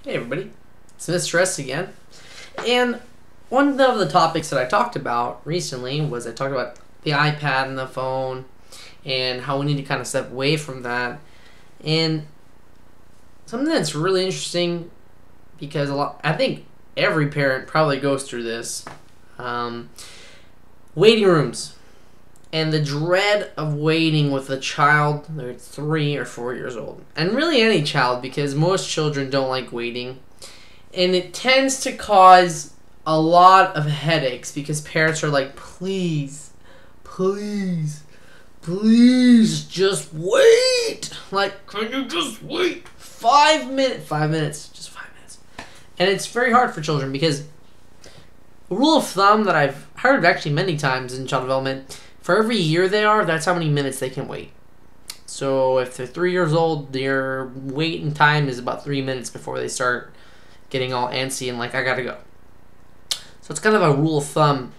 Hey everybody, it's Mr.S again. And one of the topics that I talked about recently was I talked about the iPad and the phone and how we need to kind of step away from that. And something that's really interesting because I think every parent probably goes through this. Waiting rooms and the dread of waiting with a child that's 3 or 4 years old. And really any child, because most children don't like waiting. And it tends to cause a lot of headaches because parents are like, please, please, please just wait. Like, can you just wait 5 minutes? 5 minutes, just 5 minutes. And it's very hard for children because a rule of thumb that I've heard actually many times in child development, for every year they are, that's how many minutes they can wait. So if they're 3 years old, their waiting time is about 3 minutes before they start getting all antsy and like, I gotta go. So it's kind of a rule of thumb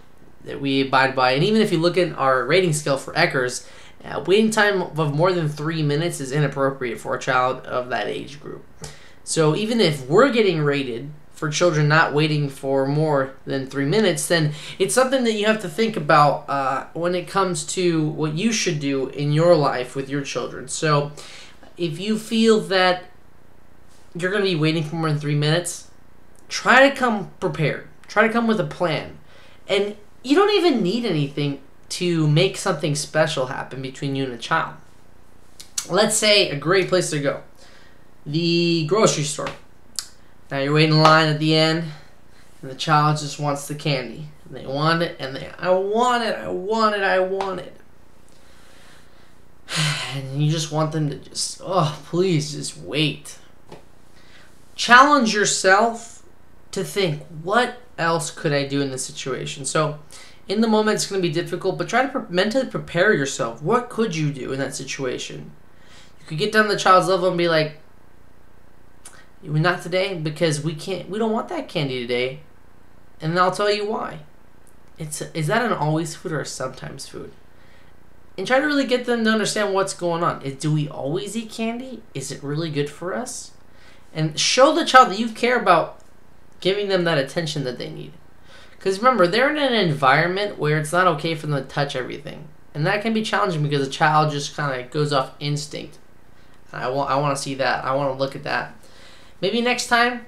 that we abide by. And even if you look at our rating scale for Eckers, waiting time of more than 3 minutes is inappropriate for a child of that age group. So even if we're getting rated for children not waiting for more than 3 minutes, then it's something that you have to think about when it comes to what you should do in your life with your children. So if you feel that you're going to be waiting for more than 3 minutes, try to come prepared. Try to come with a plan. And you don't even need anything to make something special happen between you and a child. Let's say a great place to go, the grocery store. Now you're waiting in line at the end, and the child just wants the candy. And they want it, and I want it, I want it, I want it. And you just want them to just, oh, please, just wait. Challenge yourself to think, what else could I do in this situation? So in the moment, it's going to be difficult, but try to mentally prepare yourself. What could you do in that situation? You could get down to the child's level and be like, not today, because we don't want that candy today. And I'll tell you why. Is that an always food or a sometimes food? And try to really get them to understand what's going on. Do we always eat candy? Is it really good for us? And show the child that you care about giving them that attention that they need. Because remember, they're in an environment where it's not okay for them to touch everything. And that can be challenging because a child just kind of goes off instinct. And I want to see that. I want to look at that. Maybe next time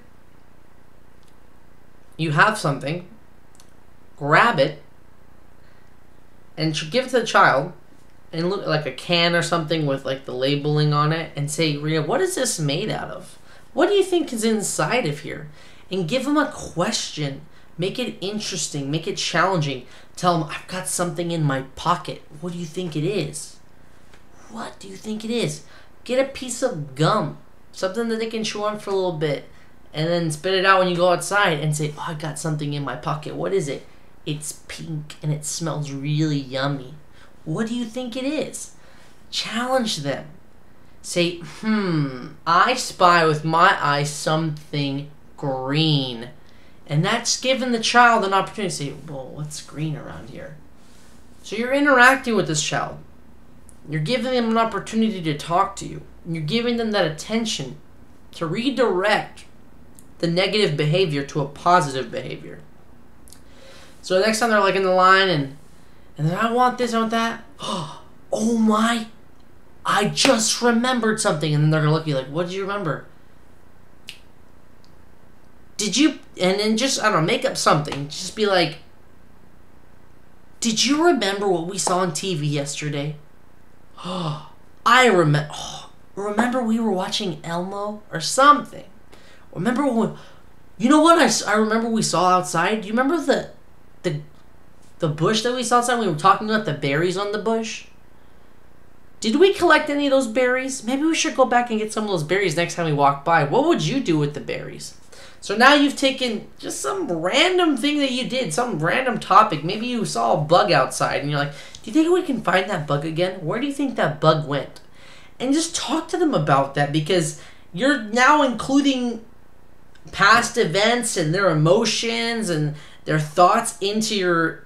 you have something, grab it and give it to the child and look like a can or something with like the labeling on it and say, Rhea, what is this made out of? What do you think is inside of here? And give them a question. Make it interesting. Make it challenging. Tell them, I've got something in my pocket. What do you think it is? What do you think it is? Get a piece of gum. Something that they can chew on for a little bit. And then spit it out when you go outside and say, oh, I got something in my pocket. What is it? It's pink and it smells really yummy. What do you think it is? Challenge them. Say, I spy with my eyes something green. And that's giving the child an opportunity to say, well, what's green around here? So you're interacting with this child. You're giving them an opportunity to talk to you. You're giving them that attention to redirect the negative behavior to a positive behavior. So next time they're like in the line and then I want this, I want that. Oh my, I just remembered something. And then they're going to look at you like, what did you remember? Did you, and then just, I don't know, make up something. Just be like, did you remember what we saw on TV yesterday? I remember. Remember we were watching Elmo or something. Remember when? You know what I remember we saw outside. Do you remember the bush that we saw outside? We were talking about the berries on the bush. Did we collect any of those berries? Maybe we should go back and get some of those berries next time we walk by. What would you do with the berries? So now you've taken just some random thing that you did, some random topic. Maybe you saw a bug outside and you're like, do you think we can find that bug again? Where do you think that bug went? And just talk to them about that because you're now including past events and their emotions and their thoughts into your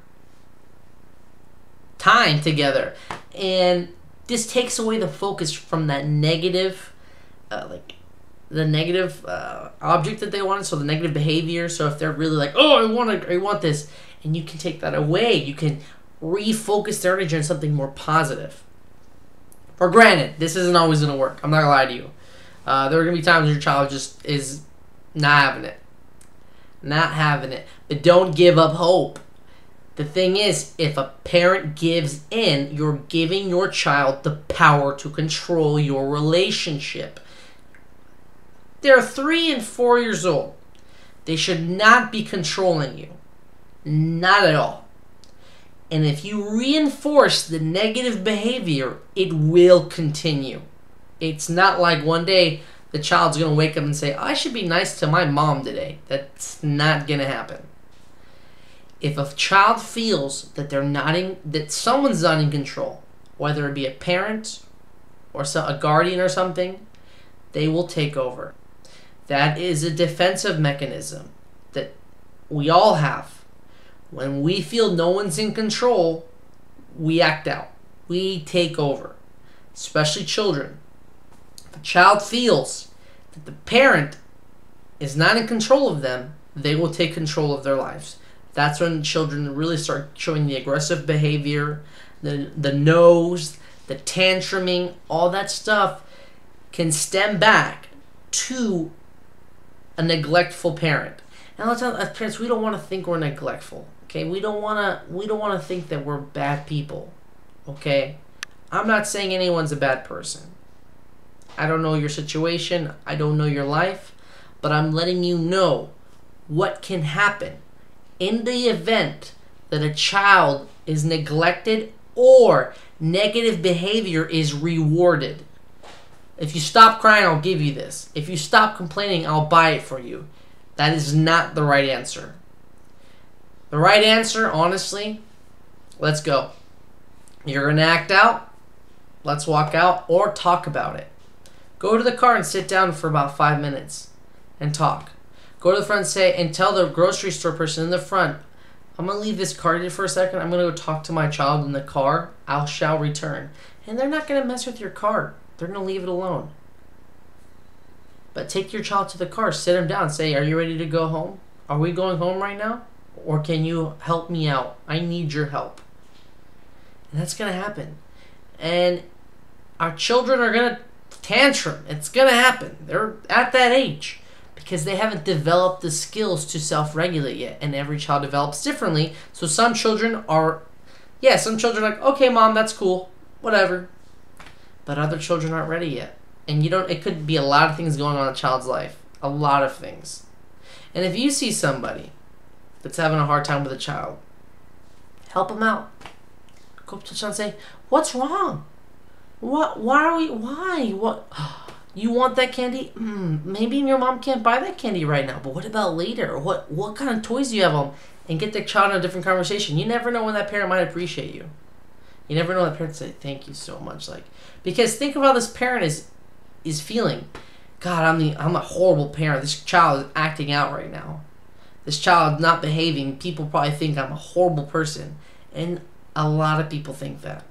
time together. And this takes away the focus from that negative, the negative object that they wanted, so the negative behavior. So if they're really like, oh, I want this, and you can take that away, you can refocus their energy on something more positive. For granted, this isn't always going to work. I'm not going to lie to you. There are going to be times your child just is not having it. Not having it. But don't give up hope. The thing is, if a parent gives in, you're giving your child the power to control your relationship. They're 3 and 4 years old. They should not be controlling you. Not at all. And if you reinforce the negative behavior, it will continue. It's not like one day the child's going to wake up and say, I should be nice to my mom today. That's not going to happen. If a child feels that that someone's not in control, whether it be a parent or a guardian or something, they will take over. That is a defensive mechanism that we all have. When we feel no one's in control, we act out. We take over, especially children. If a child feels that the parent is not in control of them, they will take control of their lives. That's when children really start showing the aggressive behavior, the no's, the tantruming, all that stuff can stem back to a neglectful parent. And let's as parents, we don't want to think we're neglectful. Okay, we don't want to think that we're bad people. Okay, I'm not saying anyone's a bad person. I don't know your situation. I don't know your life, but I'm letting you know what can happen in the event that a child is neglected or negative behavior is rewarded. If you stop crying, I'll give you this. If you stop complaining, I'll buy it for you. That is not the right answer. The right answer, honestly, let's go. You're going to act out, let's walk out, or talk about it. Go to the car and sit down for about 5 minutes and talk. Go to the front and tell the grocery store person in the front, I'm going to leave this car here for a second. I'm going to go talk to my child in the car. I shall return. And they're not going to mess with your car. They're going to leave it alone. But take your child to the car. Sit him down. Say, are you ready to go home? Are we going home right now? Or can you help me out? I need your help. And that's going to happen. And our children are going to tantrum. It's going to happen. They're at that age. Because they haven't developed the skills to self-regulate yet. And every child develops differently. So some children are like, okay, mom, that's cool. Whatever. But other children aren't ready yet. And it could be a lot of things going on in a child's life. A lot of things. And if you see somebody that's having a hard time with a child, help them out. Go up to the child and say, what's wrong? Why? What? You want that candy? Maybe your mom can't buy that candy right now, but what about later? What kind of toys do you have on? And get the child in a different conversation. You never know when that parent might appreciate you. You never know when that parent say, thank you so much. Because think of how this parent is feeling. God, I'm a horrible parent. This child is acting out right now. This child is not behaving. People probably think I'm a horrible person. And a lot of people think that.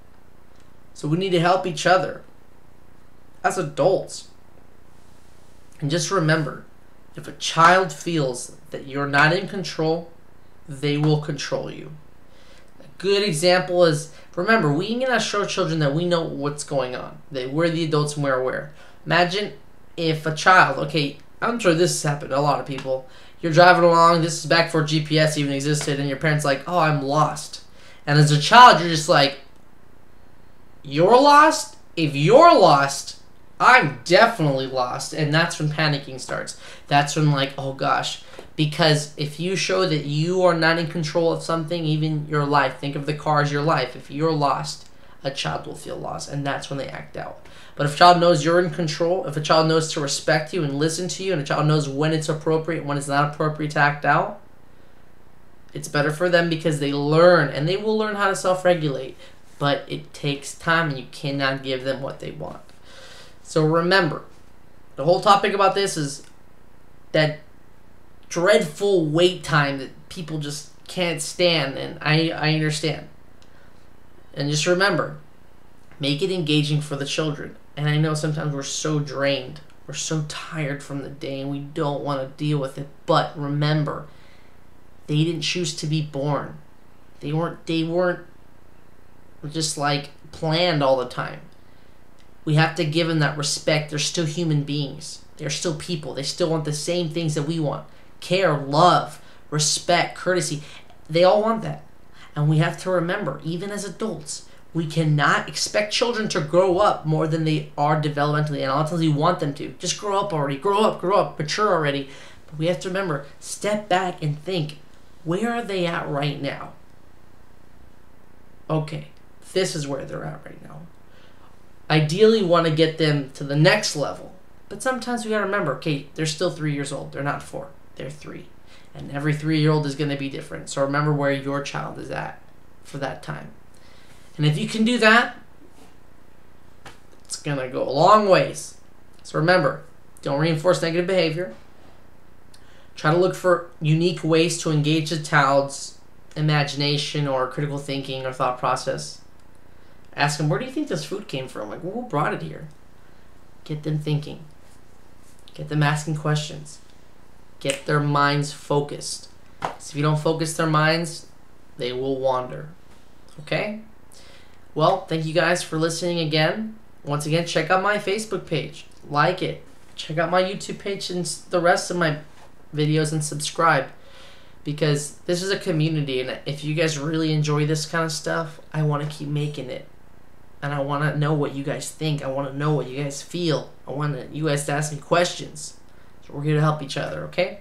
So we need to help each other as adults. And just remember, if a child feels that you're not in control, they will control you. A good example is, remember, we cannot show children that we know what's going on. That we're the adults and we're aware. Imagine if a child, okay, I'm sure this has happened to a lot of people. You're driving along, this is back before GPS even existed, and your parents like, oh, I'm lost. And as a child, you're just like, you're lost? If you're lost, I'm definitely lost. And that's when panicking starts. That's when like, oh gosh. Because if you show that you are not in control of something, even your life, think of the car as your life. If you're lost, a child will feel lost. And that's when they act out. But if a child knows you're in control, if a child knows to respect you and listen to you, and a child knows when it's appropriate and when it's not appropriate to act out, it's better for them because they learn. And they will learn how to self-regulate. But it takes time and you cannot give them what they want. So remember, the whole topic about this is that dreadful wait time that people just can't stand, and I understand. And just remember, make it engaging for the children. And I know sometimes we're so drained We're so tired from the day and we don't want to deal with it. But remember, they didn't choose to be born. They weren't just like planned all the time. We have to give them that respect. They're still human beings. They're still people. They still want the same things that we want. Care, love, respect, courtesy. They all want that. And we have to remember, even as adults, we cannot expect children to grow up more than they are developmentally. And a lot of times we want them to. Just grow up already. Grow up, mature already. But we have to remember, step back and think, where are they at right now? Okay, this is where they're at right now. Ideally, want to get them to the next level. But sometimes we got to remember, okay, they're still 3 years old. They're not 4. They're 3. And every 3-year-old is going to be different. So remember where your child is at for that time. And if you can do that, it's going to go a long ways. So remember, don't reinforce negative behavior. Try to look for unique ways to engage the child's imagination or critical thinking or thought process. Ask them, where do you think this food came from? Like, who brought it here? Get them thinking. Get them asking questions. Get their minds focused. So if you don't focus their minds, they will wander. Okay? Well, thank you guys for listening again. Once again, check out my Facebook page. Like it. Check out my YouTube page and the rest of my videos and subscribe. Because this is a community, and if you guys really enjoy this kind of stuff, I want to keep making it. And I want to know what you guys think. I want to know what you guys feel. I want you guys to ask me questions. So we're here to help each other, okay?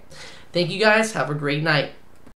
Thank you guys. Have a great night.